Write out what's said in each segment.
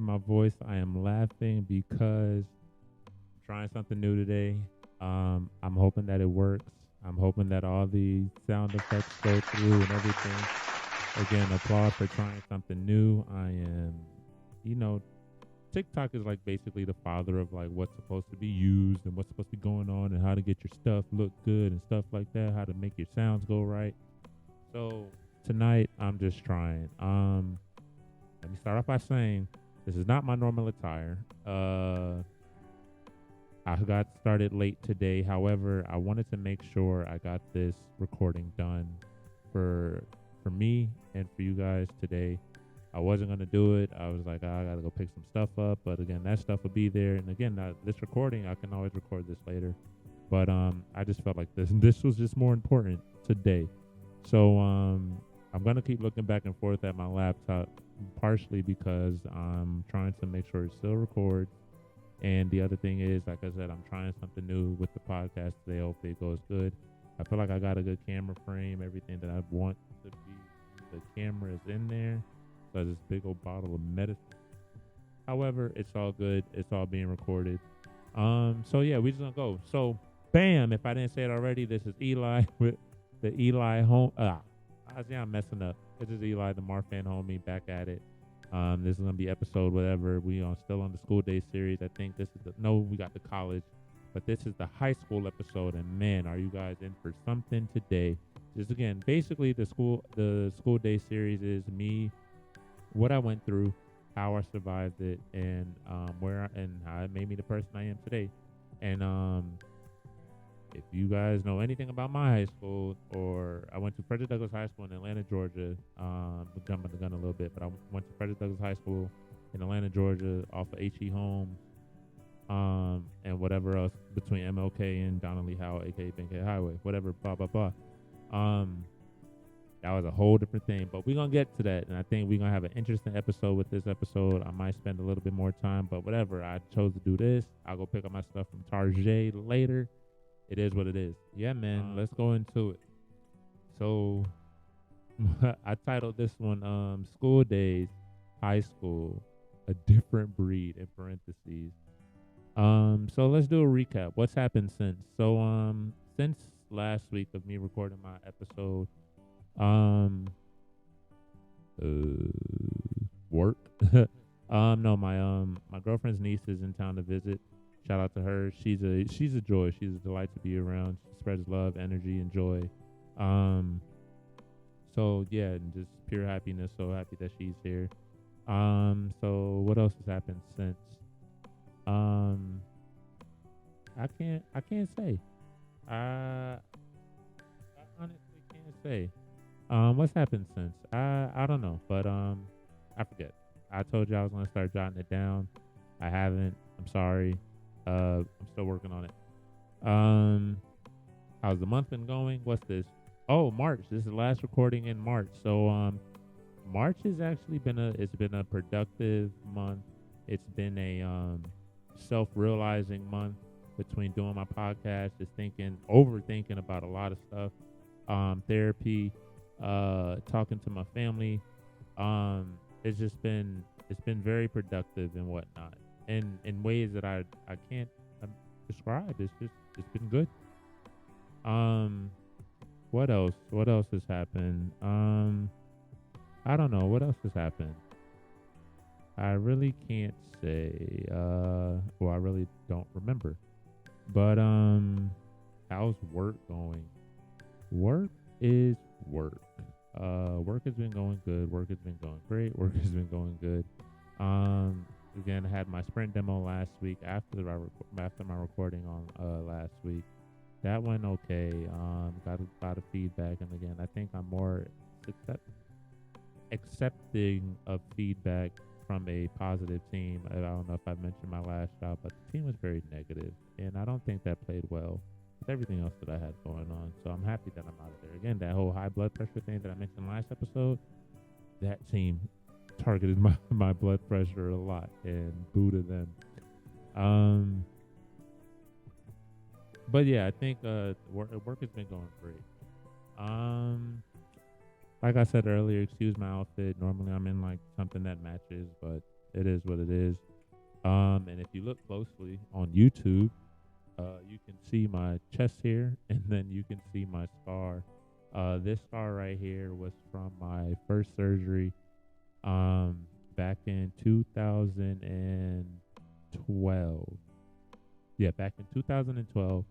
my voice, I am laughing because I'm trying something new today. I'm hoping that it works. I'm hoping that all the sound effects go through and everything. Again, applause for trying something new. I am, you know, TikTok is like basically the father of like what's supposed to be used and what's supposed to be going on and how to get your stuff look good and stuff like that, how to make your sounds go right. So tonight I'm just trying. Let me start off by saying this is not my normal attire. I got started late today. However, I wanted to make sure I got this recording done for for me and for you guys today. I wasn't gonna do it. I was like, I gotta go pick some stuff up. But again, that stuff will be there. And again, this recording, I can always record this later. But I just felt like this was just more important today. So I'm gonna keep looking back and forth at my laptop, partially because I'm trying to make sure it still records. And the other thing is, like I said, I'm trying something new with the podcast today. Hopefully it goes good. I feel like I got a good camera frame. Everything that I want to be, the camera is in there. So this big old bottle of medicine. However, it's all good. It's all being recorded. So yeah, we just gonna go. So bam, if I didn't say it already, this is Eli with the Eli home. I see I'm messing up. This is Eli, the Marfan homie, back at it. This is gonna be episode whatever. We are still on the School Daze Series. I think this is we got the college, but this is the high school episode. And man, are you guys in for something today? Just again, basically the School Daze Series is me, what I went through, how I survived it, and how it made me the person I am today. And if you guys know anything about my high school, or I went to Frederick Douglass High School in Atlanta, Georgia. I'm jumping the gun a little bit, but I went to Frederick Douglass High School in Atlanta, Georgia, off of H.E. Holmes, and whatever else between MLK and Donnelly Howe, aka Bankhead Highway, whatever, blah blah blah. That was a whole different thing, but we're gonna get to that, and I think we're gonna have an interesting episode with this episode. I might spend a little bit more time, but whatever. I chose to do this. I'll go pick up my stuff from Target later. It is what it is. Yeah, man. Let's go into it. So, I titled this one School Daze High School, a different breed in parentheses. So let's do a recap. What's happened since? So, since last week of me recording my episode, work. No, my girlfriend's niece is in town to visit. Shout out to her. She's a joy. She's a delight to be around. She spreads love, energy, and joy. So yeah, and just pure happiness. So happy that she's here. So what else has happened since? I can't say. I honestly can't say. What's happened since? I don't know, but I forget. I told you I was gonna start jotting it down. I haven't. I'm sorry. I'm still working on it. How's the month been going? What's this? Oh, March. This is the last recording in March. So March has actually been a productive month. It's been a self-realizing month between doing my podcast, just overthinking about a lot of stuff. Therapy, talking to my family. It's been very productive and whatnot. And in ways that I can't describe. It's been good. What else? What else has happened? I don't know. What else has happened? I really can't say. Well, I really don't remember. But how's work going? Work is work. Work has been going good. Work has been going great. Work has been going good. Again, I had my sprint demo last week after my recording on last week. That went okay. Got a lot of feedback, and again, I think I'm more accepting of feedback from a positive team. I don't know if I mentioned my last job, but the team was very negative, and I don't think that played well with everything else that I had going on. So I'm happy that I'm out of there. Again, that whole high blood pressure thing that I mentioned last episode, that team targeted my blood pressure a lot, and boo to them. But yeah, I think work has been going great. Like I said earlier, excuse my outfit. Normally I'm in like something that matches, but It is what it is. And if you look closely on YouTube, you can see my chest here, and then you can see my scar. This scar right here was from my first surgery, back in 2012. Yeah, back in 2012,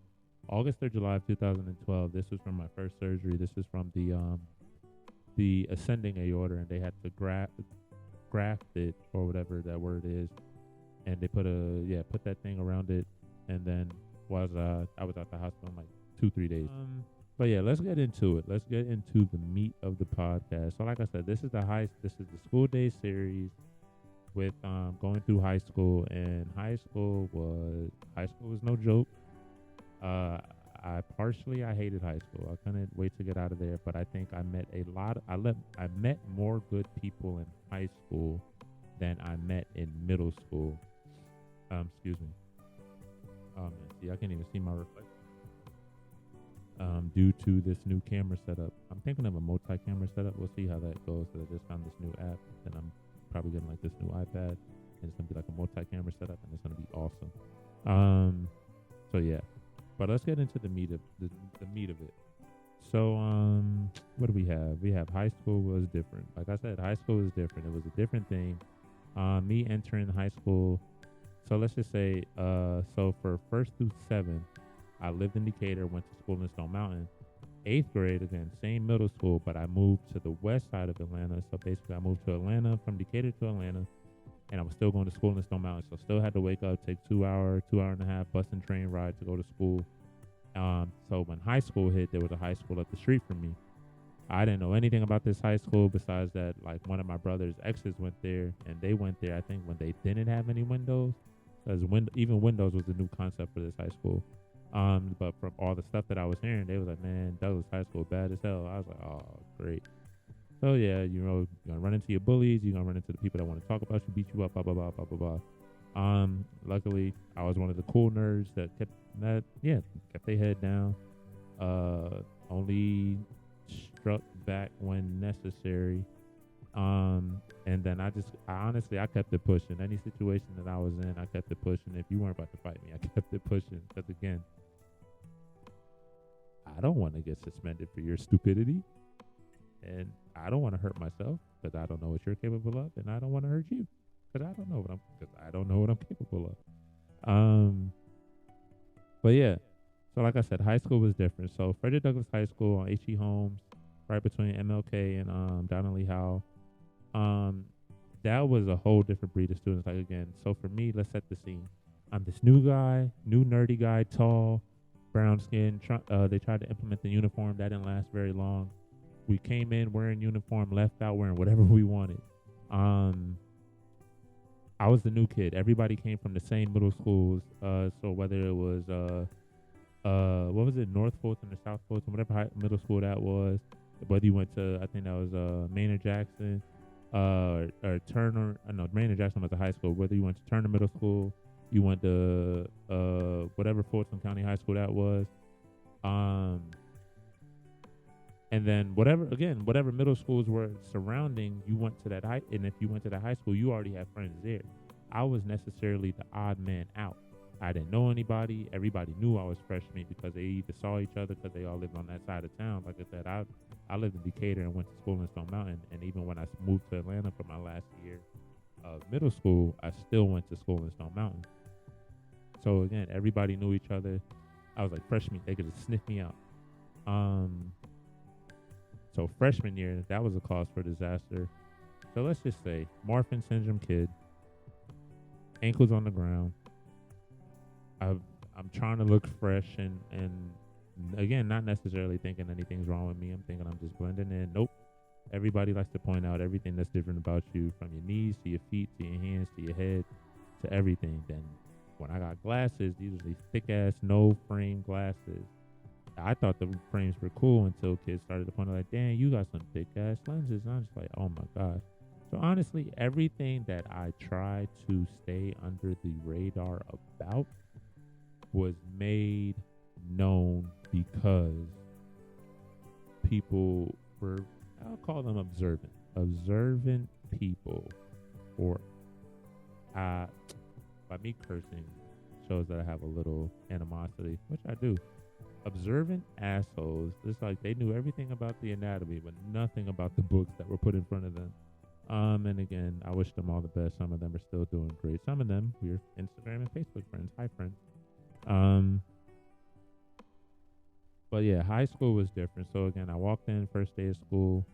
August or July of 2012. This was from my first surgery. This is from the ascending aorta, and they had to graft it, or whatever that word is, and they put that thing around it, and then I was out the hospital in like 2-3 days. But yeah, let's get into it. Let's get into the meat of the podcast. So like I said, this is the School Daze Series with going through high school, and high school was no joke. I hated high school. I couldn't wait to get out of there, but I think I met I met more good people in high school than I met in middle school. Excuse me. Oh man, see, I can't even see my reflection. Due to this new camera setup. I'm thinking of a multi-camera setup. We'll see how that goes. So I just found this new app, and I'm probably getting like this new iPad, and it's gonna be like a multi-camera setup, and it's gonna be awesome. So yeah, but let's get into the meat of the meat of it. So what do we have? We have high school was different. Like I said, high school was different. It was a different thing. Me entering high school. So let's just say, so for 1st through 7th, I lived in Decatur, went to school in Stone Mountain. 8th grade, again, same middle school, but I moved to the west side of Atlanta. So basically, I moved to Atlanta, from Decatur to Atlanta, and I was still going to school in Stone Mountain. So still had to wake up, take 2 hour and a half bus and train ride to go to school. So when high school hit, there was a high school up the street from me. I didn't know anything about this high school besides that, like, one of my brother's exes went there, and they went there, I think, when they didn't have any windows. Because even Windows was a new concept for this high school. But from all the stuff that I was hearing, they was like, man, Douglas High School bad as hell. I was like, oh, great. So yeah, you're going to run into your bullies. You're going to run into the people that want to talk about you, beat you up, blah, blah, blah, blah, blah, blah. Luckily, I was one of the cool nerds that kept their head down. Only struck back when necessary. And then I honestly kept it pushing. Any situation that I was in, I kept it pushing. If you weren't about to fight me, I kept it pushing. Because again, I don't want to get suspended for your stupidity, and I don't want to hurt myself because I don't know what you're capable of, and I don't want to hurt you because I don't know what I'm capable of. But yeah, so like I said, high school was different. So Frederick Douglass High School on H.E. Holmes, right between MLK and Donnelly Howe. That was a whole different breed of students. Like again, so for me, let's set the scene. I'm this new nerdy guy, tall, brown skin. They tried to implement the uniform. That didn't last very long. We came in wearing uniform, left out wearing whatever we wanted. I was the new kid. Everybody came from the same middle schools. So whether it was what was it, North Fulton or South Fulton, whatever middle school that was. Whether you went to, I think that was Maynard Jackson, or Turner. No, Maynard Jackson was a high school. Whether you went to Turner Middle School, you went to whatever Fulton County High School that was, and then whatever middle schools were surrounding, you went to that high. And if you went to that high school, you already had friends there. I was necessarily the odd man out. I didn't know anybody. Everybody knew I was freshman because they either saw each other because they all lived on that side of town. Like I said, I lived in Decatur and went to school in Stone Mountain. And even when I moved to Atlanta for my last year of middle school, I still went to school in Stone Mountain. So again, everybody knew each other. I was like freshman, they could just sniff me out. So freshman year, that was a cause for disaster. So let's just say Marfan syndrome kid, ankles on the ground. I'm trying to look fresh and again, not necessarily thinking anything's wrong with me. I'm thinking I'm just blending in. Nope. Everybody likes to point out everything that's different about you, from your knees to your feet to your hands to your head to everything. Then when I got glasses, usually thick ass no frame glasses. I thought the frames were cool until kids started to point out like, damn, you got some thick ass lenses. And I'm just like, oh my gosh. So honestly, everything that I tried to stay under the radar about was made known because people were, I'll call them observant people, or By me cursing shows that I have a little animosity, which I do. Observant assholes. It's like they knew everything about the anatomy, but nothing about the books that were put in front of them. And again, I wish them all the best. Some of them are still doing great. Some of them, we're Instagram and Facebook friends. Hi, friends. Um, but yeah, high school was different. So again, I walked in first day of school.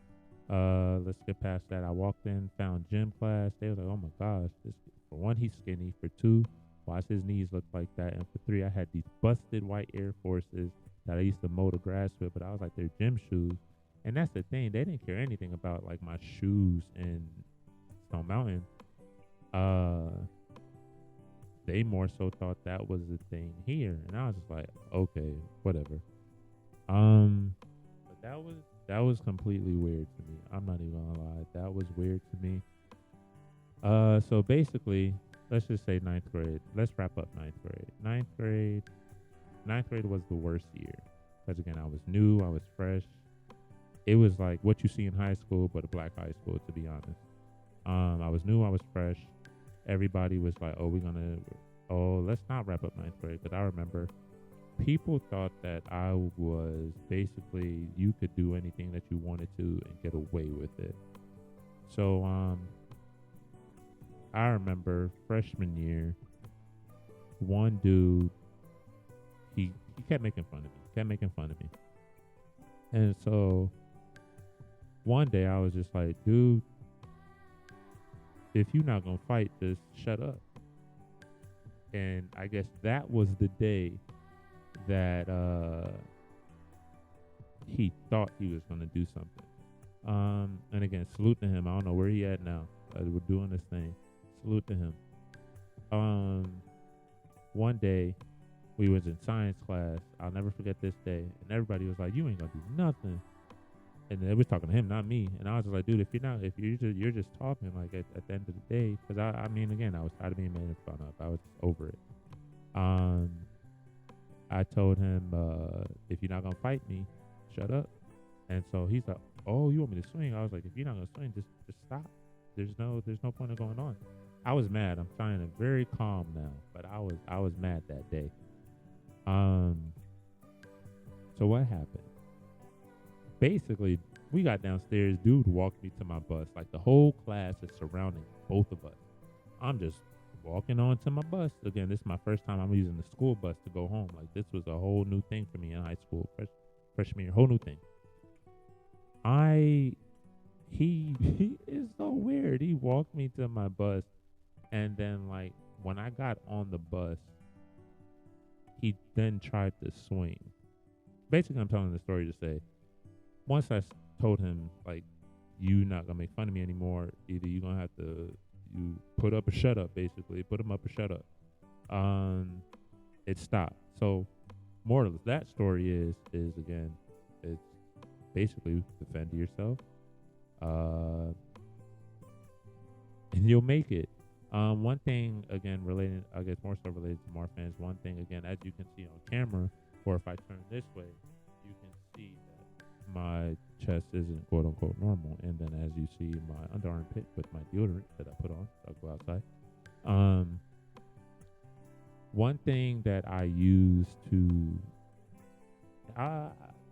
Let's get past that. I walked in, found gym class. They were like, "Oh my gosh, this for one, he's skinny. For two, why his knees look like that? And for three, I had these busted white Air Forces that I used to mow the grass with, but I was like, they're gym shoes. And that's the thing. They didn't care anything about like my shoes in Stone Mountain. Uh, they more so thought that was the thing here, and I was just like, okay, whatever. But that was completely weird to me. I'm not even gonna lie, that was weird to me. So basically, let's just say ninth grade. Let's wrap up ninth grade. Ninth grade was the worst year because again, I was new, I was fresh. It was like what you see in high school, but a black high school, to be honest. I was new, I was fresh. Everybody was like, let's not wrap up ninth grade. Because I remember people thought that I was basically, you could do anything that you wanted to and get away with it. So, I remember freshman year, one dude, he kept making fun of me. And so one day I was just like, dude, if you're not going to fight this, shut up. And I guess that was the day that he thought he was going to do something. And again, salute to him. I don't know where he at now. We're doing this thing. Salute to him. One day we was in science class. I'll never forget this day. And everybody was like, you ain't going to do nothing. And they was talking to him, not me. And I was like, dude, if you're just talking, like at the end of the day, because I mean, again, I was tired of being made fun of. I was just over it. I told him, if you're not gonna fight me, shut up. And so he's like, oh, you want me to swing? I was like, if you're not gonna swing, just stop. There's no point of going on. I was mad. I'm trying to very calm now, but I was mad that day. So what happened? Basically, we got downstairs. Dude walked me to my bus. Like the whole class is surrounding both of us. I'm just walking onto my bus. Again, this is my first time I'm using the school bus to go home. Like this was a whole new thing for me in high school. Freshman year, whole new thing. He is so weird. He walked me to my bus, and then like when I got on the bus, he then tried to swing. Basically, I'm telling the story to say, once I told him, like, you not going to make fun of me anymore. Either you're going to have to, you put up or shut up, basically. Put him up or shut up. It stopped. So, moral of that story is again, it's basically defend yourself. And you'll make it. One thing, again, related, I guess more so related to Marfan, is one thing, again, as you can see on camera, or if I turn this way, you can see my chest isn't quote unquote normal, and then as you see my underarm pit with my deodorant that I put on, I'll go outside. One thing that I use to,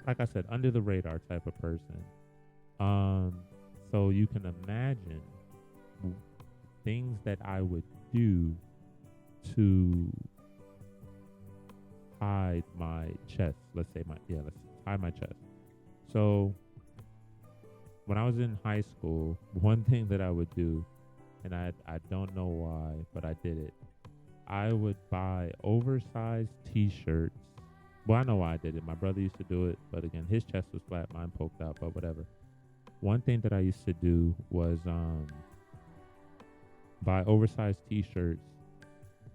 like I said, under the radar type of person. So you can imagine things that I would do to hide my chest. Let's hide my chest. So when I was in high school, one thing that I would do, and I don't know why, but I did it. I would buy oversized t-shirts. Well, I know why I did it. My brother used to do it, but again, his chest was flat, mine poked out, but whatever. One thing that I used to do was buy oversized t-shirts,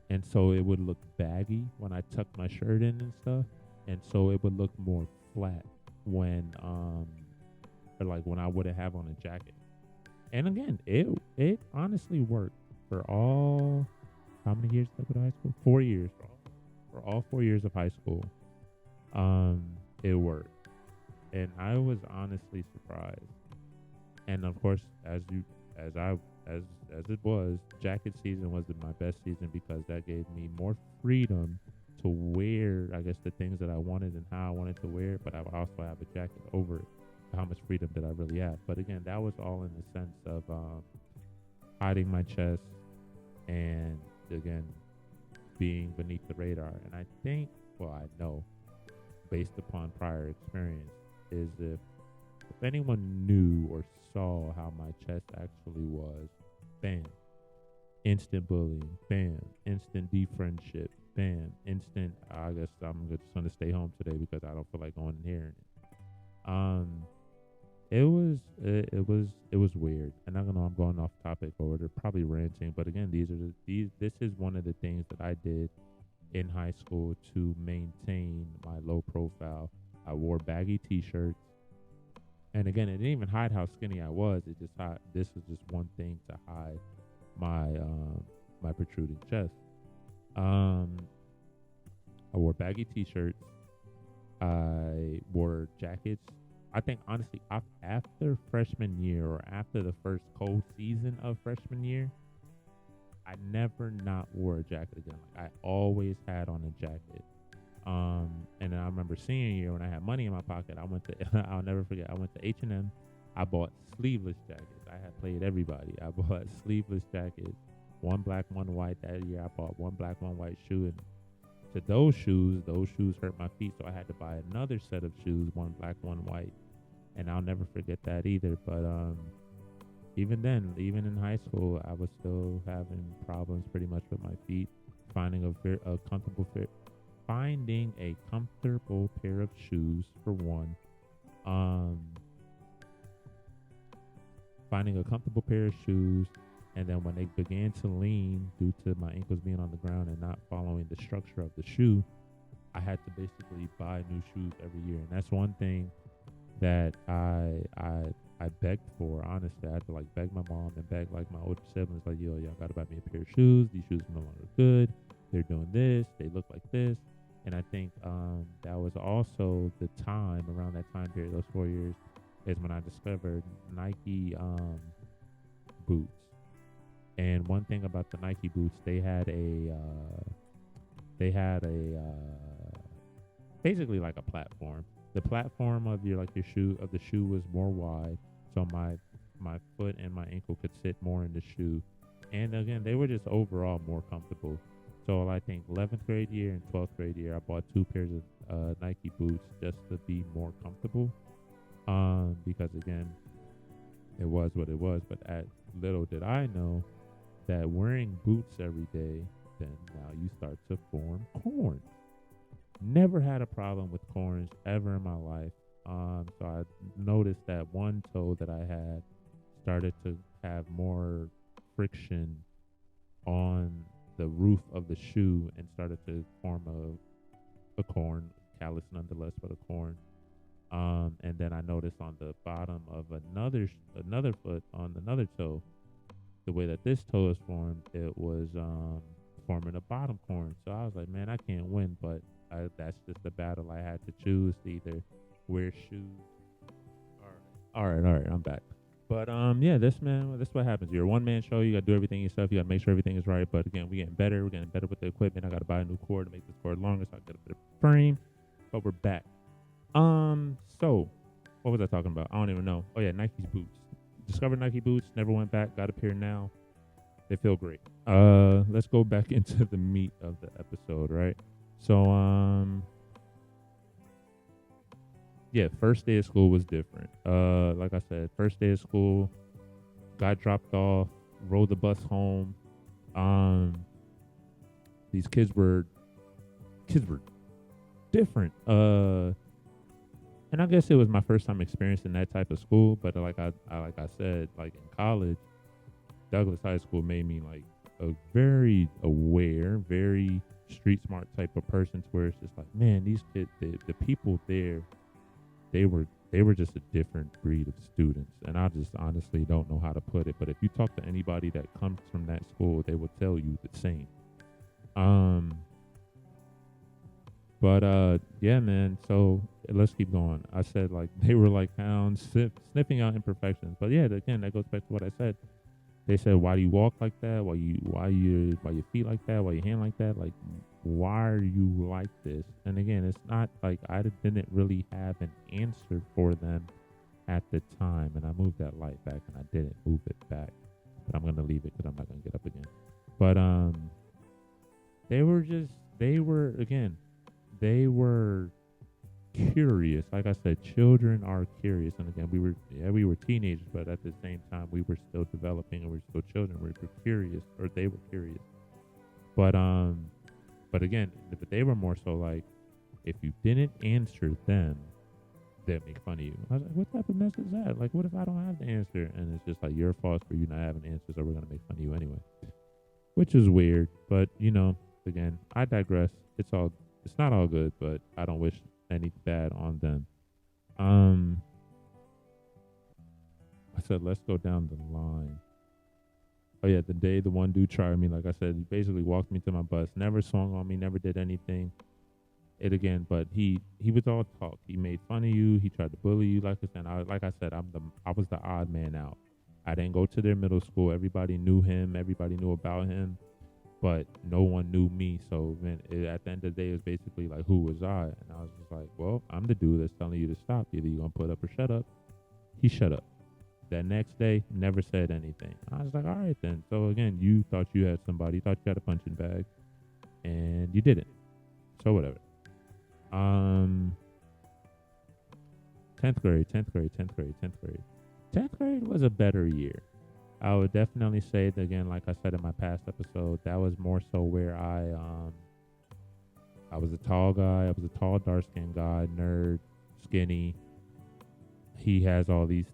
and so it would look baggy when I tucked my shirt in and stuff, and so it would look more flat when or like when I wouldn't have on a jacket. And again, it honestly worked for all, how many years did I go to high school? 4 years. For all 4 years of high school, it worked, and I was honestly surprised. And of course, as I as it was, jacket season was my best season because that gave me more freedom to wear, I guess, the things that I wanted and how I wanted to wear. But I would also have a jacket over it. How much freedom did I really have? But again, that was all in the sense of hiding my chest and again being beneath the radar. And I think, well, I know based upon prior experience, is if anyone knew or saw how my chest actually was, bam, instant bullying, bam, instant defriendship, bam, instant. I guess I'm just gonna stay home today because I don't feel like going and hearing it. It was weird, and I don't know I'm going off topic or they're probably ranting, but again, this is one of the things that I did in high school to maintain my low profile. I wore baggy T-shirts, and again, it didn't even hide how skinny I was. It just this was just one thing to hide my protruding chest. I wore baggy T-shirts. I wore jackets. I think honestly, after freshman year or after the first cold season of freshman year, I never not wore a jacket again. Like I always had on a jacket. And then I remember senior year when I had money in my pocket, I went to I'll never forget. I went to H&M. I bought sleeveless jackets. I had played everybody. I bought sleeveless jackets, one black, one white. That year I bought one black, one white shoe, and to those shoes hurt my feet, so I had to buy another set of shoes, one black, one white, and I'll never forget that either. But even then, even in high school, I was still having problems pretty much with my feet, finding a comfortable fit, finding a comfortable pair of shoes for one, finding a comfortable pair of shoes. And then when they began to lean due to my ankles being on the ground and not following the structure of the shoe, I had to basically buy new shoes every year. And that's one thing that I begged for, honestly. I had to like beg my mom and beg like my older siblings, like, yo, y'all gotta buy me a pair of shoes. These shoes are no longer good. They're doing this. They look like this. And I think that was also the time, around that time period, those 4 years, is when I discovered Nike boots. And one thing about the Nike boots, they had basically like a platform. The platform of your shoe was more wide, so my foot and my ankle could sit more in the shoe. And again, they were just overall more comfortable. So I think 11th grade year and 12th grade year, I bought 2 pairs of Nike boots just to be more comfortable. Because again, it was what it was. But little did I know that wearing boots every day, then now you start to form corns. Never had a problem with corns ever in my life. So I noticed that one toe that I had started to have more friction on the roof of the shoe and started to form a corn, callus nonetheless, but a corn. And then I noticed on the bottom of another foot, on another toe, the way that this toe is formed, it was forming a bottom corn. So I was like, man, I can't win, but that's just the battle I had to choose to either wear shoes. All right, I'm back. But yeah, this is what happens. You're a one-man show. You gotta do everything yourself. You gotta make sure everything is right. But again, we're getting better. We're getting better with the equipment. I gotta buy a new cord to make this cord longer, so I get a better frame. But we're back. So what was I talking about? I don't even know. Oh yeah, Nike's boots. Discovered Nike boots. Never went back. Got a pair now. They feel great. Let's go back into the meat of the episode, right? So yeah, first day of school was different. Like I said, first day of school, got dropped off, rode the bus home. These kids were different. And I guess it was my first time experiencing that type of school. But like I said, like in college, Douglass High School made me like a very aware, very street smart type of person, to where it's just like, man, these kids, the people there, they were just a different breed of students. And I just honestly don't know how to put it. But if you talk to anybody that comes from that school, they will tell you the same. But yeah, man. So let's keep going. I said like they were like hounds sniffing out imperfections. But yeah, again, that goes back to what I said. They said, why do you walk like that? Why your feet like that? Why your hand like that? Like, why are you like this? And again, it's not like I didn't really have an answer for them at the time. And I moved that light back and I didn't move it back. But I'm going to leave it because I'm not going to get up again. But they were curious. Like I said, children are curious. And again, we were teenagers, but at the same time, we were still developing and we were still children. We were curious, or they were curious. But again, they were more so like, if you didn't answer them, they'd make fun of you. I was like, what type of mess is that? Like, what if I don't have the answer? And it's just like, your fault for you not having answers, or we're going to make fun of you anyway. Which is weird, but again, I digress. It's not all good, but I don't wish any bad on them. I said, let's go down the line. Oh yeah, the day the one dude tried me, like I said, he basically walked me to my bus, never swung on me, never did anything. But he was all talk. He made fun of you. He tried to bully you. Like I said, I was the odd man out. I didn't go to their middle school. Everybody knew him. Everybody knew about him, but no one knew me. So at the end of the day, it was basically like, who was I? And I was just like, well, I'm the dude that's telling you to stop. Either you're gonna put up or shut up. He shut up. That next day, never said anything. I was like, all right then. So again, you thought you had somebody, you thought you had a punching bag, and you didn't. So whatever. 10th grade. 10th grade was a better year. I would definitely say that, again, like I said in my past episode, that was more so where I was a tall guy. I was a tall, dark-skinned guy, nerd, skinny. He has all these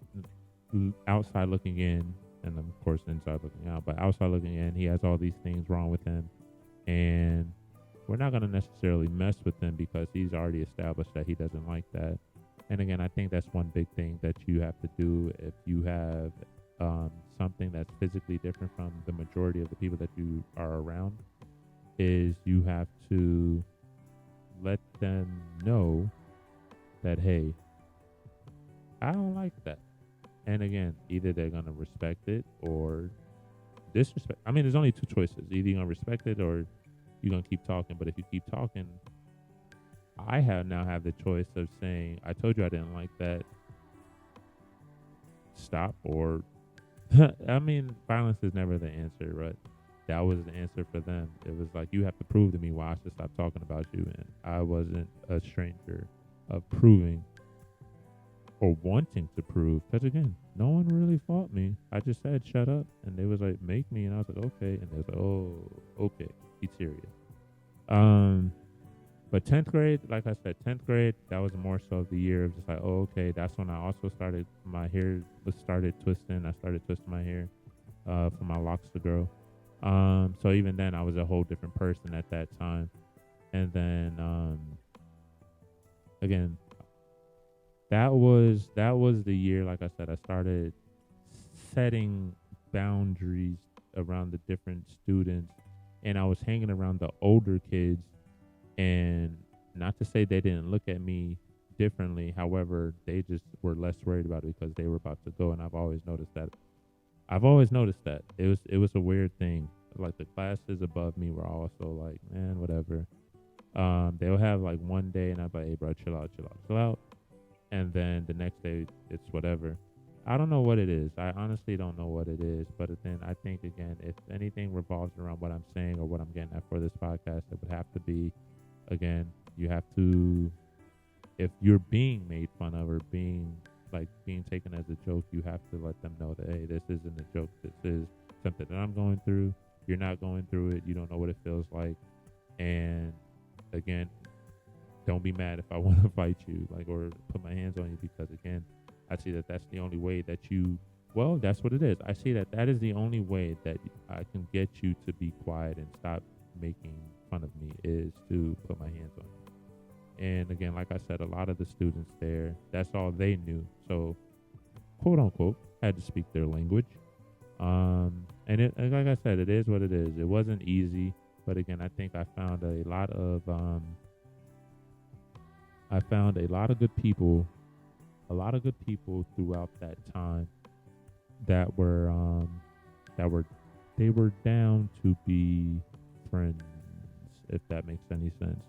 outside looking in, and of course inside looking out, but outside looking in, he has all these things wrong with him. And we're not going to necessarily mess with him because he's already established that he doesn't like that. And again, I think that's one big thing that you have to do if you have something that's physically different from the majority of the people that you are around, is you have to let them know that, hey, I don't like that. And again, either they're going to respect it or disrespect. I mean, there's only two choices. Either you're going to respect it or you're going to keep talking. But if you keep talking, I now have the choice of saying, I told you I didn't like that. Stop. Or, I mean, violence is never the answer, right? That was the answer for them. It was like, you have to prove to me why I should stop talking about you. And I wasn't a stranger of proving or wanting to prove, because again, no one really fought me. I just said shut up, and they was like, make me, and I was like, okay, and they was like, oh, okay, he's serious. But 10th grade, like I said, 10th grade, that was more so the year of just like, oh, okay, that's when I also started, my hair started twisting. I started twisting my hair for my locks to grow. So even then, I was a whole different person at that time. And then again, that was the year, like I said, I started setting boundaries around the different students, and I was hanging around the older kids. And not to say they didn't look at me differently, however, they just were less worried about it because they were about to go. And I've always noticed that. It was a weird thing. Like, the classes above me were also like, man, whatever. They'll have like one day, and I'm like, hey, bro, chill out. And then the next day, it's whatever. I don't know what it is. I honestly don't know what it is. But then I think, again, if anything revolves around what I'm saying or what I'm getting at for this podcast, it would have to be, again, you have to, if you're being made fun of or being taken as a joke, you have to let them know that, hey, this isn't a joke. This is something that I'm going through. You're not going through it. You don't know what it feels like. And again, don't be mad if I want to fight you, or put my hands on you, because again, I see that that's the only way that that's what it is. I see that is the only way that I can get you to be quiet and stop making fun of me, is to put my hands on you. And again, like I said, a lot of the students there, that's all they knew. So, quote unquote, had to speak their language. And like I said, it is what it is. It wasn't easy, but again, I think I found a lot of good people throughout that time that were they were down to be friends, if that makes any sense.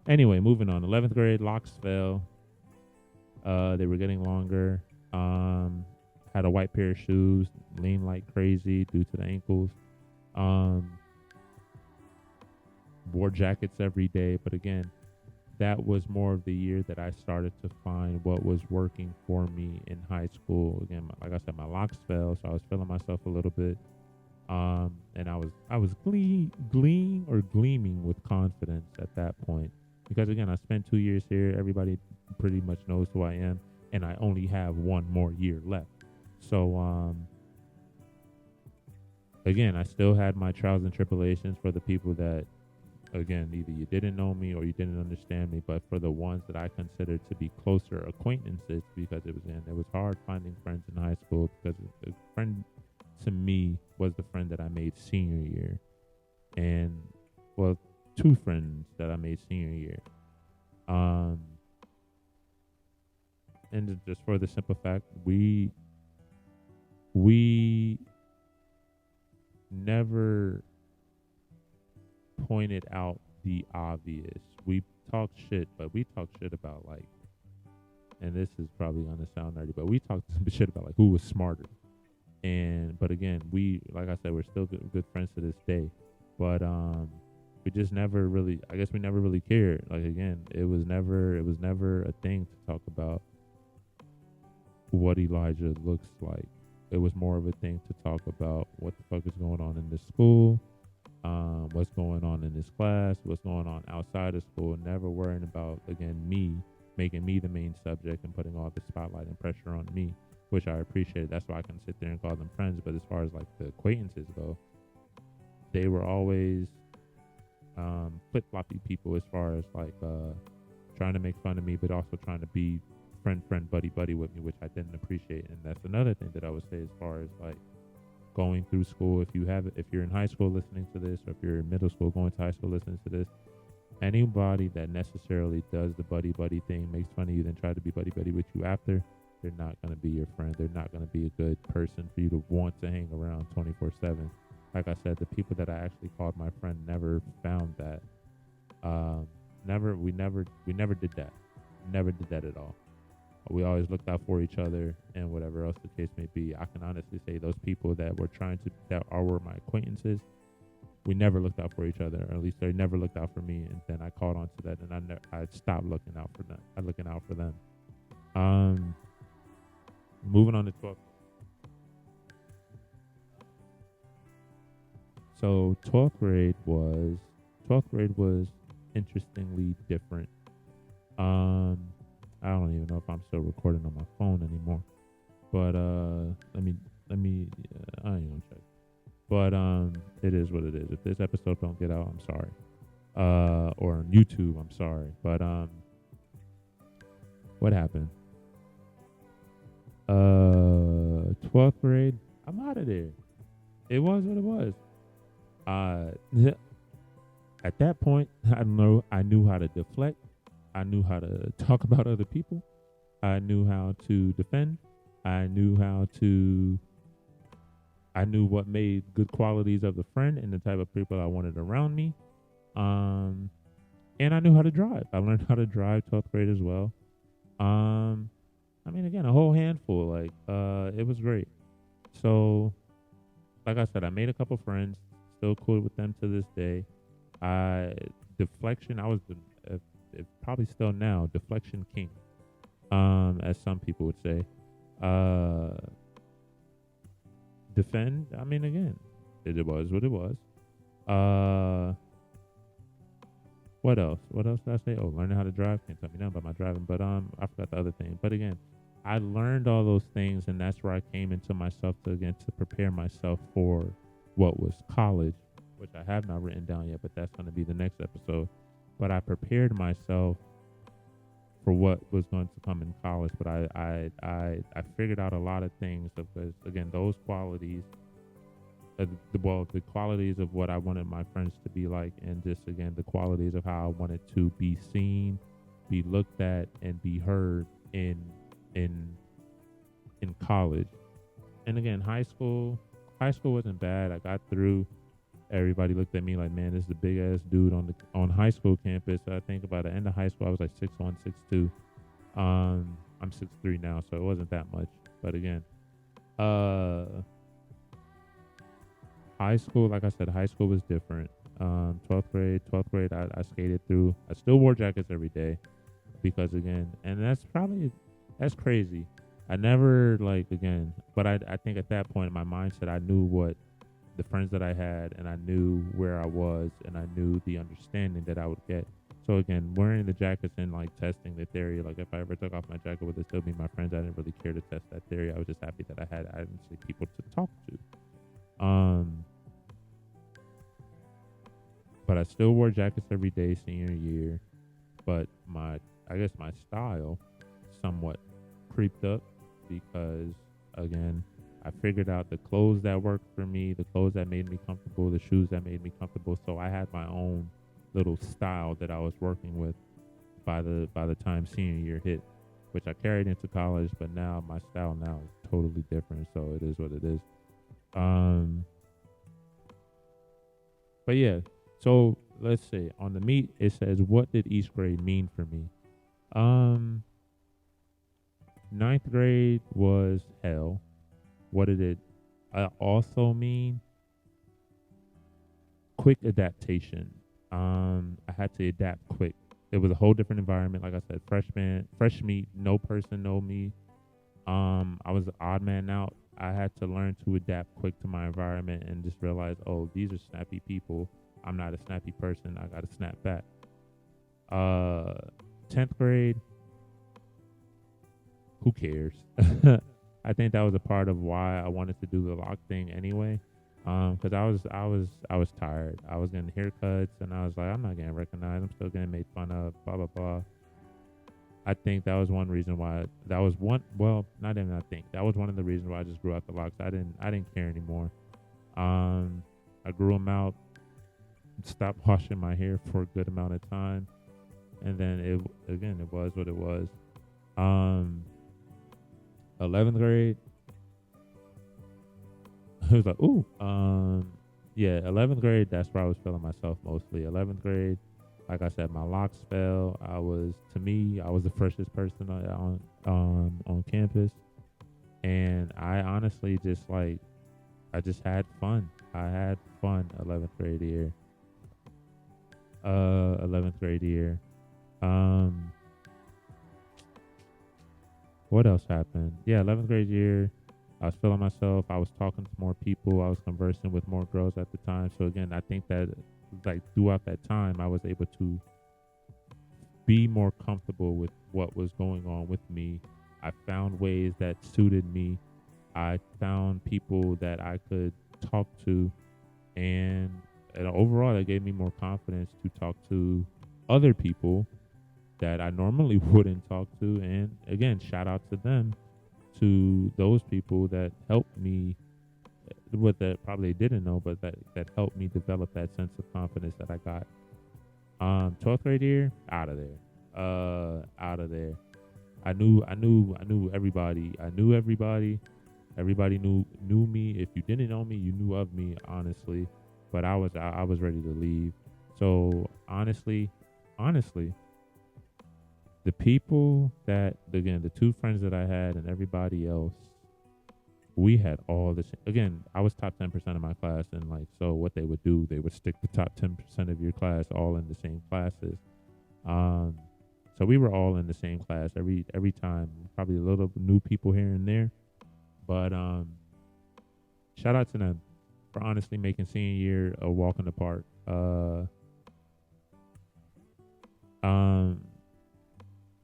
Anyway, moving on. 11th grade, locks fell. They were getting longer. Had a white pair of shoes, leaned like crazy due to the ankles. Wore jackets every day, but again, that was more of the year that I started to find what was working for me in high school. Again, like I said, my locks fell, so I was feeling myself a little bit. And I was gleaming with confidence at that point, because again, I spent 2 years here. Everybody pretty much knows who I am, and I only have one more year left. So, again, I still had my trials and tribulations for the people that, again, either you didn't know me or you didn't understand me, but for the ones that I considered to be closer acquaintances, because it was hard finding friends in high school, because a friend to me was the friend that I made senior year, and well, two friends that I made senior year. And just for the simple fact, we never pointed out the obvious. We talked shit, but we talked shit about, like, and this is probably gonna sound nerdy, but we talked some shit about, like, who was smarter. But again, like I said, we're still good friends to this day. But we just never really, I guess we never really cared. Like, again, it was never a thing to talk about what Elijah looks like. It was more of a thing to talk about what the fuck is going on in this school, what's going on in this class, what's going on outside of school. Never worrying about, again, making me the main subject and putting all the spotlight and pressure on me, which I appreciate. That's why I can sit there and call them friends. But as far as, like, the acquaintances go, they were always flip-floppy people, as far as, like, trying to make fun of me, but also trying to be friend, buddy with me, which I didn't appreciate. And that's another thing that I would say, as far as, like, going through school. If you're in high school listening to this, or if you're in middle school going to high school listening to this, anybody that necessarily does the buddy thing, makes fun of you, then try to be buddy with you after, they're not going to be your friend. They're not going to be a good person for you to want to hang around 24/7. Like I said, the people that I actually called my friend never found that. We never did that. Never did that at all. We always looked out for each other, and whatever else the case may be. I can honestly say those people that were my acquaintances, we never looked out for each other, or at least they never looked out for me. And then I caught on to that, and I stopped looking out for them. Moving on to 12th. So 12th grade was interestingly different. I don't even know if I'm still recording on my phone anymore, but let me I ain't gonna check. But it is what it is. If this episode don't get out, I'm sorry. Or on YouTube, I'm sorry. But what happened? 12th grade, I'm out of there. It was what it was. At that point, I knew how to deflect. I knew how to talk about other people. I knew how to defend. I knew what made good qualities of the friend and the type of people I wanted around me. And I knew how to drive. I learned how to drive 12th grade as well. Again, a whole handful. Like, it was great. So, like I said, I made a couple friends. Still cool with them to this day. Deflection, I was probably still now deflection king, as some people would say. Defend, again, it was what it was. What else did I say? Oh, learning how to drive. Can't tell me nothing about my driving, but I forgot the other thing. But again, I learned all those things, and that's where I came into myself to prepare myself for what was college, which I have not written down yet, but that's going to be the next episode. But I prepared myself for what was going to come in college. But I figured out a lot of things, because again, those qualities, the qualities of what I wanted my friends to be like, and just again the qualities of how I wanted to be seen, be looked at, and be heard in college. And again, high school, high school wasn't bad. I got through. Everybody looked at me like, man, this is a big ass dude on high school campus. So I think about the end of high school, I was like 6'1", 6'2". I'm 6'3" now, so it wasn't that much. But again, uh, high school, like I said, high school was different. 12th grade, I skated through. I still wore jackets every day because again, and that's crazy. I never but I think at that point in my mindset, I knew what the friends that I had, and I knew where I was, and I knew the understanding that I would get. So again, wearing the jackets and like testing the theory, like if I ever took off my jacket, would it still be my friends? I didn't really care to test that theory. I was just happy that I had honestly people to talk to. But I still wore jackets every day senior year. But I guess my style somewhat creeped up because again, I figured out the clothes that worked for me, the clothes that made me comfortable, the shoes that made me comfortable. So I had my own little style that I was working with by the time senior year hit, which I carried into college. But now my style now is totally different. So it is what it is. But yeah, so let's say on the meet it says, what did each grade mean for me? Ninth grade was hell. What did it also mean? Quick adaptation. I had to adapt quick. It was a whole different environment. Like I said, fresh meat, no person know me. I was the odd man out. I had to learn to adapt quick to my environment and just realize, oh, these are snappy people. I'm not a snappy person. I got to snap back. 10th grade, who cares? I think that was a part of why I wanted to do the lock thing anyway. Because I was tired. I was getting haircuts, and I was like, I'm not getting recognized. I'm still getting made fun of. Blah blah blah. I think that was one reason why. That was one. Well, not even I think that was one of the reasons why I just grew out the locks. I didn't care anymore. I grew them out. Stopped washing my hair for a good amount of time, and then it was what it was. 11th grade. I was like, ooh, yeah, 11th grade, that's where I was feeling myself mostly. 11th grade, like I said, my locks fell. I was the freshest person on campus. And I honestly I just had fun. I had fun 11th grade year. 11th grade year. What else happened? Yeah, 11th grade year. I was feeling myself. I was talking to more people. I was conversing with more girls at the time. So again, I think that throughout that time, I was able to be more comfortable with what was going on with me. I found ways that suited me. I found people that I could talk to, and overall, that gave me more confidence to talk to other people that I normally wouldn't talk to. And again, shout out to them. To those people that helped me, what that probably didn't know, but that helped me develop that sense of confidence that I got. 12th grade year, out of there. I knew everybody. I knew everybody. Everybody knew me. If you didn't know me, you knew of me, honestly. But I was ready to leave. So honestly, the people that, again, the two friends that I had and everybody else, we had all this. Again, I was top 10% of my class, and so what they would do, they would stick the top 10% of your class all in the same classes. So we were all in the same class every time. Probably a little new people here and there, but shout out to them for honestly making senior year a walk in the park.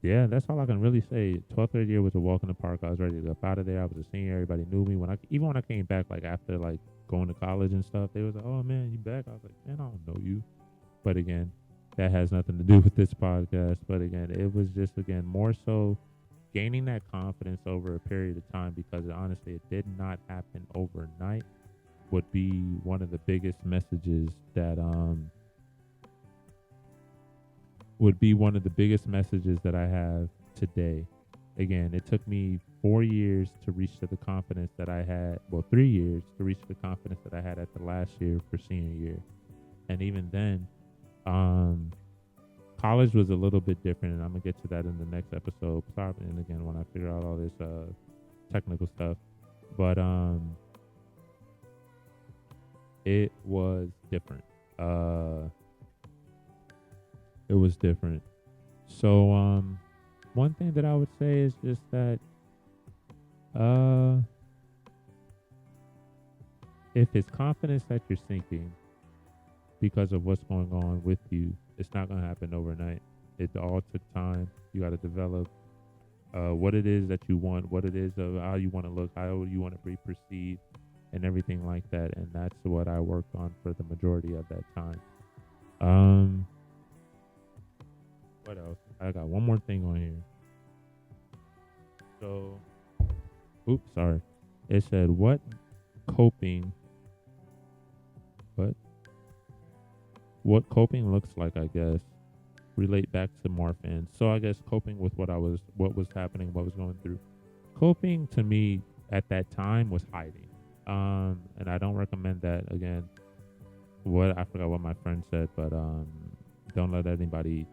Yeah, that's all I can really say. 12th grade year was a walk in the park. I was ready to get up out of there. I was a senior. Everybody knew me. Even when I came back, after going to college and stuff, they was like, "Oh man, you back?" I was like, "Man, I don't know you." But again, that has nothing to do with this podcast. But again, it was just more so gaining that confidence over a period of time, because honestly, it did not happen overnight. Would be one of the biggest messages that would be one of the biggest messages that I have today. Again, it took me 4 years to reach to the confidence that I had. Well, 3 years to reach the confidence that I had at the last year for senior year. And even then, college was a little bit different, and I'm gonna get to that in the next episode. Probably, and again, when I figure out all this technical stuff. But it was different. It was different. So one thing that I would say is just that if it's confidence that you're sinking because of what's going on with you, it's not going to happen overnight. It all took time. You got to develop what it is that you want, what it is of how you want to look, how you want to be perceived, and everything like that. And that's what I worked on for the majority of that time. What else? I got one more thing on here. So, oops, sorry. It said, what coping looks like, I guess, relate back to Marfan. So I guess coping with what was happening, what was going through. Coping to me at that time was hiding. And I don't recommend that. Again, I forgot what my friend said, but don't let anybody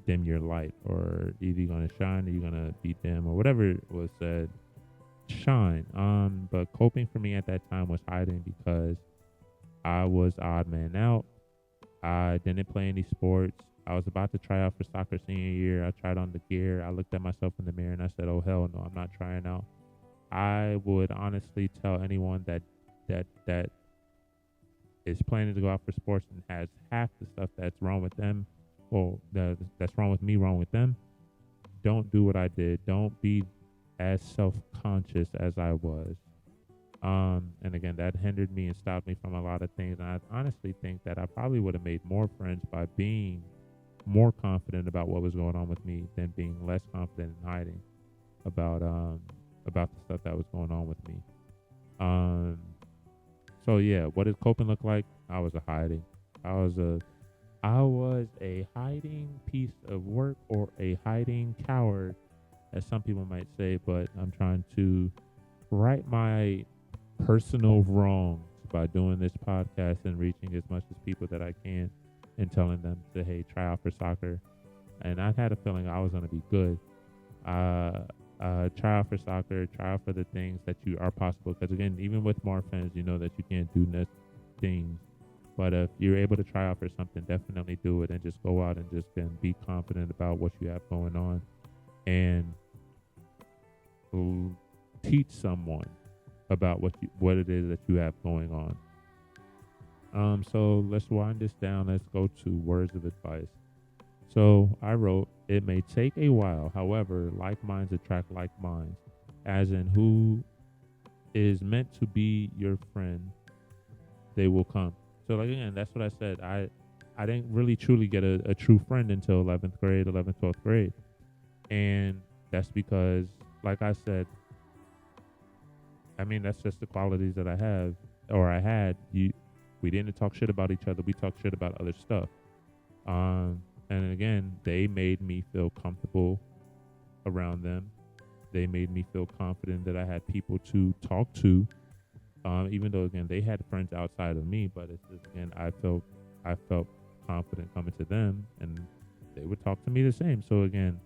dim your light, or either you're gonna shine or you're gonna be dim, or whatever was said. Shine. But coping for me at that time was hiding because I was odd man out. I didn't play any sports. I was about to try out for soccer senior year. I tried on the gear. I looked at myself in the mirror and I said, "Oh hell no, I'm not trying out." I would honestly tell anyone that is planning to go out for sports and has half the stuff that's wrong with them, well, that's wrong with me, wrong with them. Don't do what I did. Don't be as self-conscious as I was. And again, that hindered me and stopped me from a lot of things. And I honestly think that I probably would have made more friends by being more confident about what was going on with me than being less confident and hiding about the stuff that was going on with me. So yeah, what did coping look like? I was a hiding. I was a hiding piece of work, or a hiding coward, as some people might say, but I'm trying to right my personal wrongs by doing this podcast and reaching as much as people that I can and telling them to, hey, try out for soccer. And I had a feeling I was going to be good. Try out for soccer, try out for the things that you are possible. Because again, even with Marfans, you know that you can't do things. But if you're able to try out for something, definitely do it, and just go out and just be confident about what you have going on, and teach someone about what it is that you have going on. So let's wind this down. Let's go to words of advice. So I wrote, it may take a while, however, like minds attract like minds, as in who is meant to be your friend, they will come. So like again, that's what I said. I didn't really truly get a true friend until 11th grade, 11th, 12th grade. And that's because, like I said, I mean, that's just the qualities that I have, or I had. We didn't talk shit about each other. We talked shit about other stuff. And again, they made me feel comfortable around them. They made me feel confident that I had people to talk to. Even though again they had friends outside of me, but it's just, again, I felt confident coming to them, and they would talk to me the same. So again,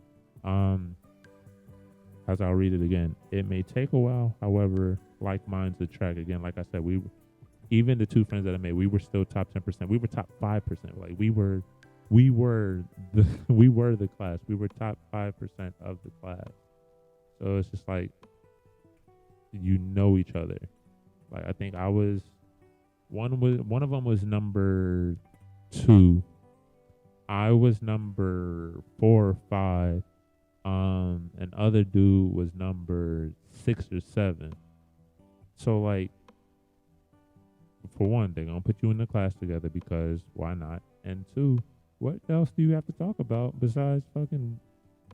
as I'll read it again, it may take a while, however, like minds attract. Again, like I said, even the two friends that I made, we were still top 10%. We were top 5%. Like we were the class. We were top 5% of the class. So it's just like, you know each other. Like I think one of them was number 2. I was number 4 or 5. And other dude was number 6 or 7. So like, for one, they're gonna put you in the class together because why not? And 2, what else do you have to talk about besides fucking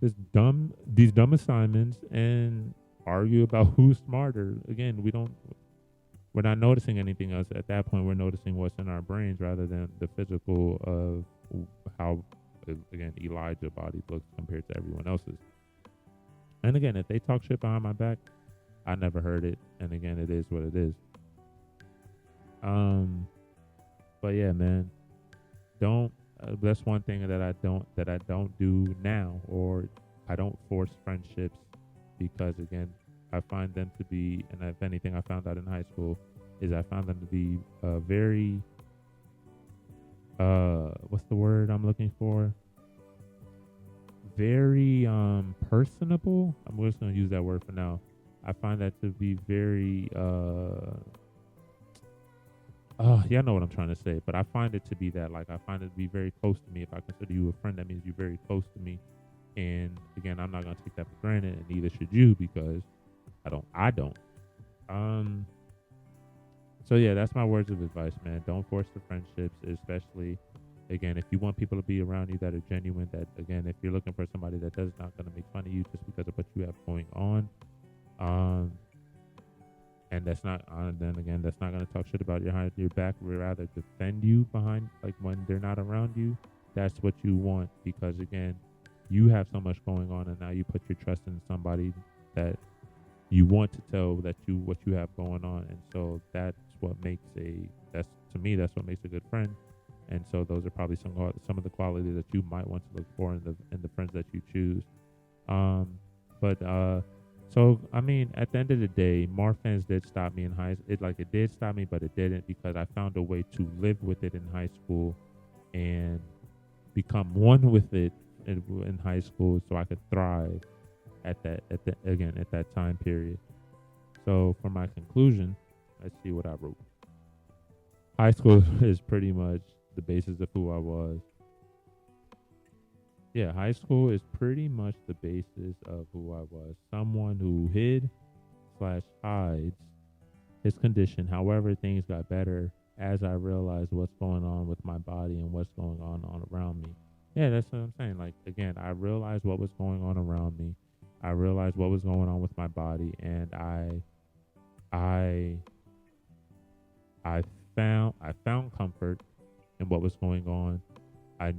these dumb assignments and argue about who's smarter? Again, we're not noticing anything else at that point. We're noticing what's in our brains rather than the physical of how, again, Elijah's body looks compared to everyone else's. And again, if they talk shit behind my back, I never heard it. And again, it is what it is. But yeah, man, don't. That's one thing that I don't do now, or I don't force friendships because again, I find them to be, and if anything, I found out in high school is I found them to be very what's the word I'm looking for? Very personable. I'm just gonna use that word for now. I find that to be very yeah, I know what I'm trying to say, but I find it to be that, like, I find it to be very close to me. If I consider you a friend, that means you're very close to me. And again, I'm not gonna take that for granted, and neither should you, because I don't. Um, so yeah, that's my words of advice, man. Don't force the friendships, especially again, if you want people to be around you that are genuine, that again, if you're looking for somebody that does not gonna make fun of you just because of what you have going on, um, and that's not then again, that's not gonna talk shit about your back, or rather defend you behind, like when they're not around you. That's what you want, because again, you have so much going on, and now you put your trust in somebody that you want to tell that you what you have going on, and so that's to me that's what makes a good friend. And so those are probably some of the qualities that you might want to look for in the friends that you choose. Um, but so I mean, at the end of the day, Marfans did stop me in it did stop me, but it didn't, because I found a way to live with it in high school and become one with it in high school, so I could thrive at that time period. So for my conclusion, let's see what I wrote. High school is pretty much the basis of who I was. Yeah, high school is pretty much the basis of who I was. Someone who hid slash hides his condition. However, things got better as I realized what's going on with my body and what's going on around me. Yeah, that's what I'm saying. Like again, I realized what was going on around me. I realized what was going on with my body, and I I found comfort in what was going on. I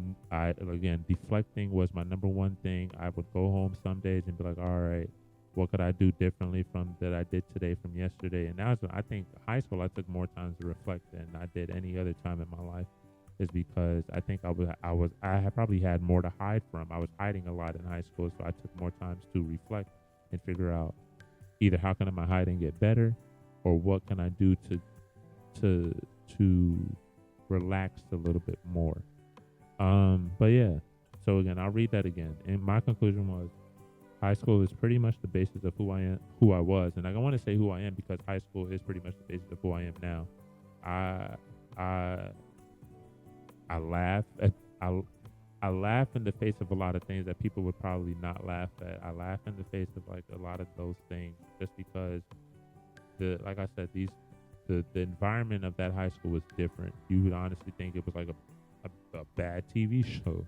again, deflecting was my number one thing. I would go home some days and be like, all right, what could I do differently from that I did today from yesterday? And that's I think high school I took more time to reflect than I did any other time in my life, is because I think I had probably had more to hide from. I was hiding a lot in high school, so I took more times to reflect and figure out either how can my hiding get better, or what can I do to to relax a little bit more. But yeah. So again, I'll read that again. And my conclusion was high school is pretty much the basis of who I was. And I don't want to say who I am, because high school is pretty much the basis of who I am now. I I I laugh at I laugh in the face of a lot of things that people would probably not laugh at. I laugh in the face of like a lot of those things just because like I said, the environment of that high school was different. You would honestly think it was like a bad TV show.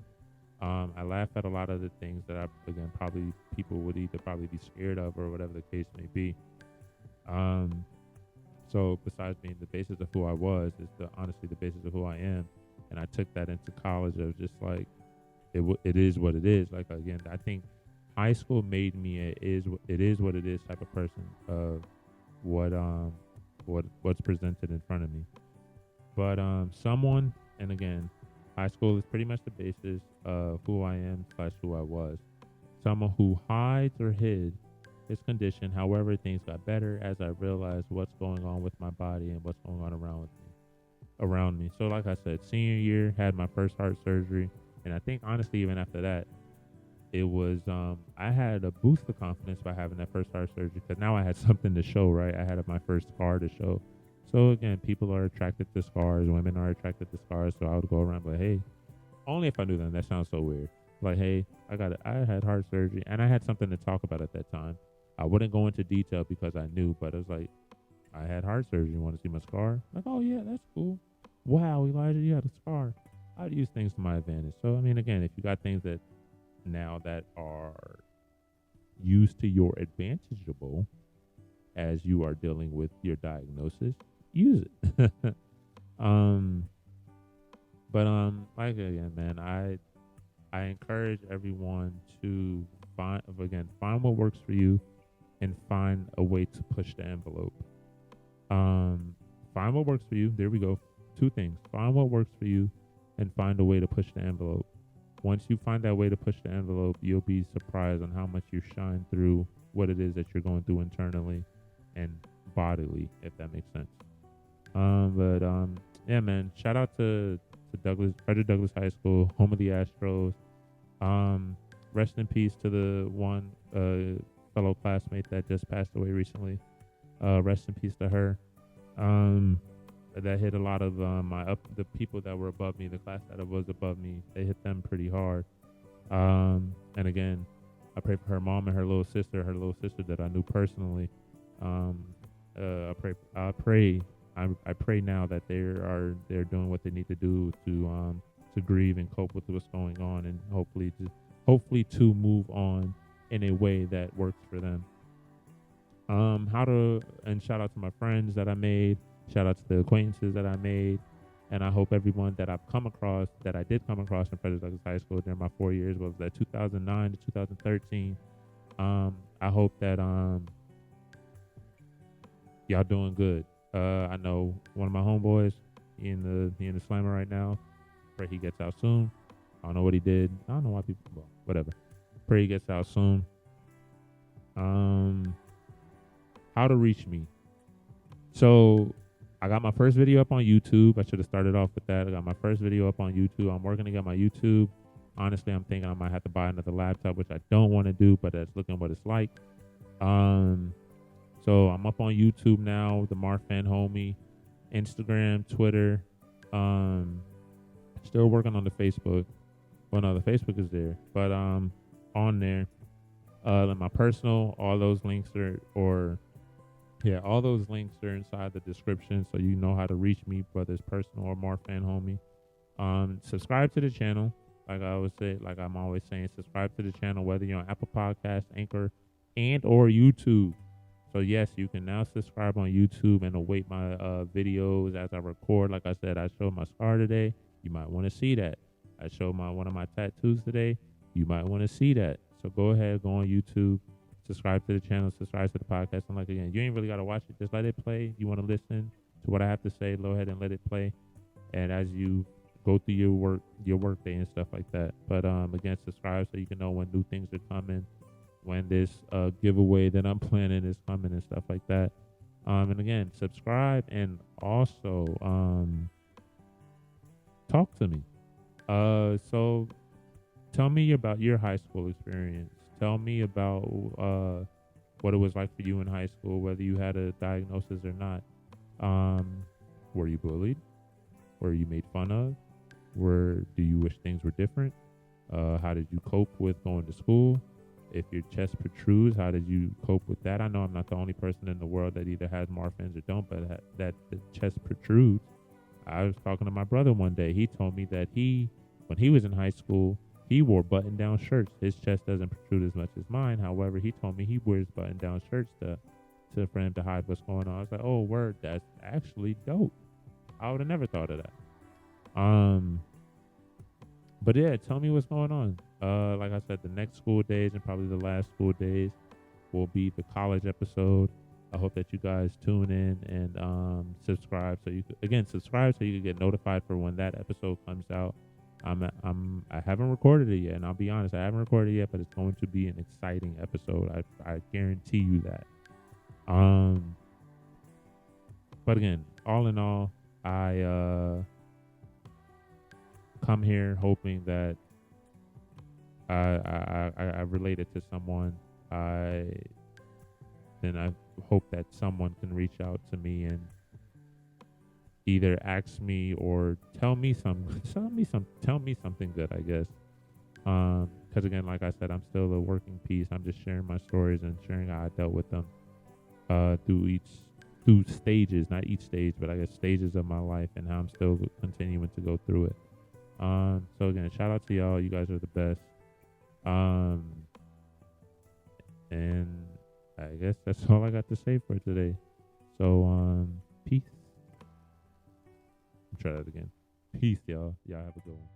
I laugh at a lot of the things that again, probably people would either probably be scared of, or whatever the case may be. So besides being the basis of who I was, it's honestly the basis of who I am. And I took that into college of just like, it is what it is. Like again, I think high school made me it is what it is type of person of what's presented in front of me. But someone, and again, high school is pretty much the basis of who I am slash who I was. Someone who hides or hid his condition. However, things got better as I realized what's going on with my body and what's going on around me. So like I said, senior year had my first heart surgery, and I think honestly even after that, it was I had a boost of confidence by having that first heart surgery, because now I had something to show, right? I had my first scar to show. So again, people are attracted to scars, women are attracted to scars. So I would go around like, hey, only if I knew them. That sounds so weird. Like, hey, I had heart surgery, and I had something to talk about at that time. I wouldn't go into detail because I knew, but it was like, I had heart surgery. You want to see my scar? Like, oh yeah, that's cool. Wow, Elijah, you had a scar. I'd use things to my advantage. So I mean, again, if you got things that now that are used to your advantageable as you are dealing with your diagnosis, use it. But like again, man, I encourage everyone to Find what works for you, and find a way to push the envelope. Find what works for you. There we go. Two things. Find what works for you and find a way to push the envelope. Once you find that way to push the envelope, you'll be surprised on how much you shine through what it is that you're going through internally and bodily, if that makes sense. Yeah, man. Shout out to Frederick Douglass High School, home of the Astros. Rest in peace to the one fellow classmate that just passed away recently. Rest in peace to her. That hit a lot of the people that were above me, the class that was above me. They hit them pretty hard. And again, I pray for her mom and her little sister that I knew personally. I pray now that they're doing what they need to do to grieve and cope with what's going on, and hopefully to move on in a way that works for them. And shout out to my friends that I made, shout out to the acquaintances that I made, and I hope everyone that I did come across in Frederick Douglass High School during my 4 years, was that 2009 to 2013. I hope that y'all doing good. I know one of my homeboys, he in the slammer right now. Pray he gets out soon. I don't know what he did. I don't know why people, well, whatever. Pray he gets out soon. How to reach me. So I got my first video up on YouTube. I should have started off with that. I got my first video up on YouTube. I'm working to get my YouTube. Honestly, I'm thinking I might have to buy another laptop, which I don't want to do, but that's looking what it's like. So I'm up on YouTube now, the Marfan homie, Instagram, Twitter. Still working on the Facebook. Well, no, the Facebook is there, but on there, my personal, all those links are inside the description, so you know how to reach me, whether it's personal or Marfan homie. Subscribe to the channel, like I'm always saying, subscribe to the channel, whether you're on Apple Podcasts, Anchor, and or YouTube. So yes, you can now subscribe on YouTube and await my videos as I record. Like I said, I showed my scar today. You might want to see that. I showed one of my tattoos today. You might want to see that. So go ahead, go on YouTube, subscribe to the channel, subscribe to the podcast. And like again, you ain't really got to watch it. Just let it play. You want to listen to what I have to say, go ahead and let it play. And as you go through your work day and stuff like that. But again, subscribe so you can know when new things are coming, when this giveaway that I'm planning is coming and stuff like that. And again, subscribe and also talk to me. So tell me about your high school experience. Tell me about what it was like for you in high school, whether you had a diagnosis or not. Were you bullied? Were you made fun of? Do you wish things were different? How did you cope with going to school? If your chest protrudes, how did you cope with that? I know I'm not the only person in the world that either has Marfans or don't, but that the chest protrudes. I was talking to my brother one day. He told me that when he was in high school, he wore button-down shirts. His chest doesn't protrude as much as mine. However, he told me he wears button-down shirts for him to hide what's going on. I was like, oh, word, that's actually dope. I would have never thought of that. But yeah, tell me what's going on. Like I said, the next School Daze and probably the last School Daze will be the college episode. I hope that you guys tune in and subscribe so you can get notified for when that episode comes out. I haven't recorded it yet, and I'll be honest, I haven't recorded it yet, but it's going to be an exciting episode. I guarantee you that. But again, all in all, I come here hoping that I related to someone. I hope that someone can reach out to me and either ask me or tell me something good, I guess. Because again, like I said, I'm still a working piece. I'm just sharing my stories and sharing how I dealt with them through stages, not each stage, but I guess stages of my life, and how I'm still continuing to go through it. So again, shout out to y'all. You guys are the best. And I guess that's all I got to say for today. So, peace. Try that again. Peace, y'all. Y'all have a good one.